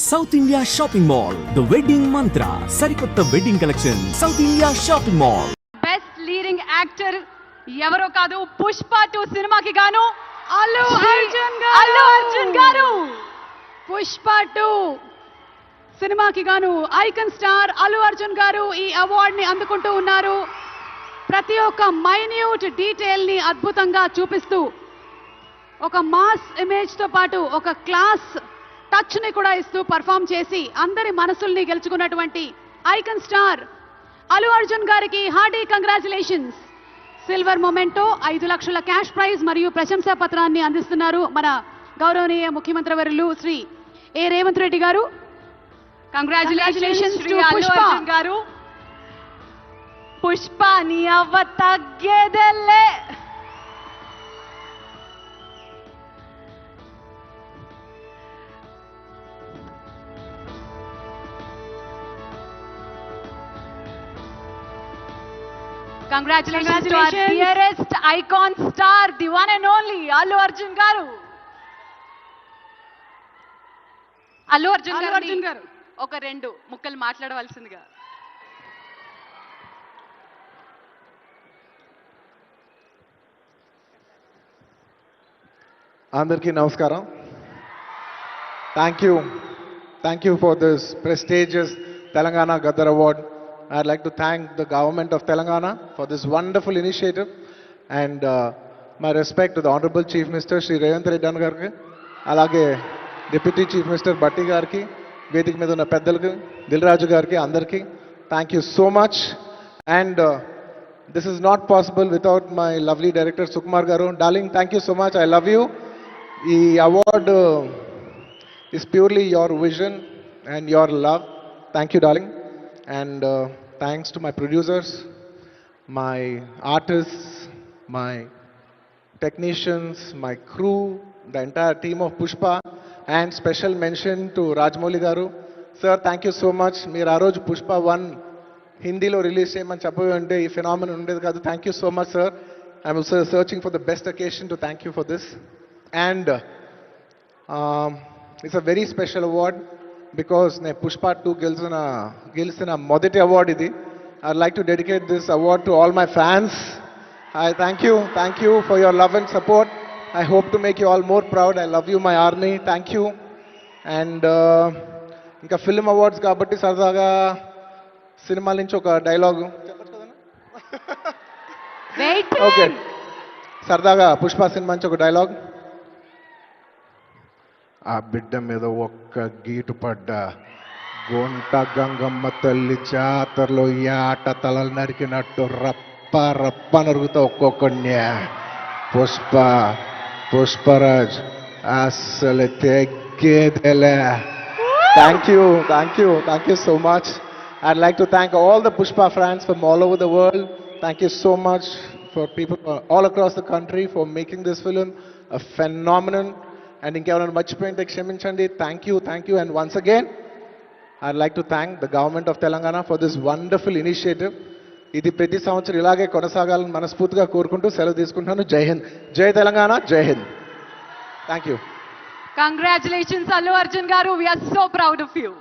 South India shopping mall the wedding మంత్ర సరికొత్త wedding collection south India shopping mall. Best leading actor ఎవరో కాదు, పుష్ప 2 సినిమాకి గాను అల్లు అర్జున్ గారు. పుష్ప 2 సినిమాకి గాను ఐకాన్ స్టార్ అల్లు అర్జున్ గారు ఈ అవార్డ్ ని అందుకుంటూ ఉన్నారు. ప్రతి ఒక్క మైన్యూట్ డీటెయిల్ ని అద్భుతంగా చూపిస్తూ ఒక మాస్ ఇమేజ్ తో పాటు ఒక క్లాస్ టచ్ ని కూడా ఇస్తూ పర్ఫామ్ చేసి అందరి మనసుల్ని గెలుచుకున్నటువంటి ఐకాన్ స్టార్ అల్లు అర్జున్ గారికి హార్డీ కంగ్రాచులేషన్స్. సిల్వర్ మొమెంటో 5 లక్షల క్యాష్ ప్రైజ్ మరియు ప్రశంసా పత్రాన్ని అందిస్తున్నారు మన గౌరవనీయ ముఖ్యమంత్రి వర్యులు శ్రీ ఏ రేవంత్ రెడ్డి గారు. కంగ్రాచులేషన్స్ టు పుష్ప గారు. పుష్ప నీ అవ్వ తగ్గేదెల్లే. Congratulations to our dearest icon star, the one and only Allu Arjun garu. Allu Arjun garu ఒక 2 ముక్కలు మాట్లాడవలసిందిగా. అందరికీ నమస్కారం. Thank you for this prestigious Telangana Gaddar Award. I'd like to thank the government of Telangana for this wonderful initiative, and my respect to the Honorable Chief Minister Shri Revanth Reddy Garki, alage Deputy Chief Minister Batti Garki, Vedik మీద ఉన్న పెద్దలకు, దిల్ రాజు గారికి, అందరికీ thank you so much. And this is not possible without my lovely director Sukumar garu. Darling, thank you so much. I love you. ఈ award is purely your vision and your love. Thank you, darling. And thanks to my producers, my artists, my technicians, my crew, the entire team of Pushpa, and special mention to Rajamouli garu. Sir, thank you so much. Meer aa roju Pushpa 1 Hindilo release cheyamani cheppavante ee phenomenon undedi kaadu. Thank you so much, sir. I'm also searching for the best occasion to thank you for this. And it's a very special award because ne Pushpa 2 గెలిచిన మొదటి award ఇది. I'd like to dedicate this award to all my fans. I thank you for your love and support. I hope to make you all more proud. I love you, my army. Thank you. And ఇంకా film awards కాబట్టి సరదాగా సినిమాల నుంచి ఒక dialogue okay, సరదాగా Pushpa cinema నుంచి ఒక dialogue. ఆ బిడ్డ మీద ఒక్క గీటు పడ్డా గొంట గంగమ్మ తల్లి జాతరలో ఈ ఆట తలలు నరికినట్టు రప్ప రప్ప నరుగుతా ఒక్కొక్కడిని. పుష్పరాజ్ అసలు తెగ్గేదేలే. Thank you so much. I'd like to thank all the Pushpa fans from all over the world. Thank you so much for people all across the country for making this film a phenomenon. And ఇంకెవరైనా మర్చిపోయింటే క్షమించండి. Thank you. And once again, I'd like to thank the government of Telangana for this wonderful initiative. ఇది ప్రతి సంవత్సరం ఇలాగే కొనసాగాలని మనస్ఫూర్తిగా కోరుకుంటూ సెలవు తీసుకుంటున్నాను. జై హింద్, జై తెలంగాణ, జై Hind. Thank you. Congratulations Allu Arjun garu. We are so proud of you.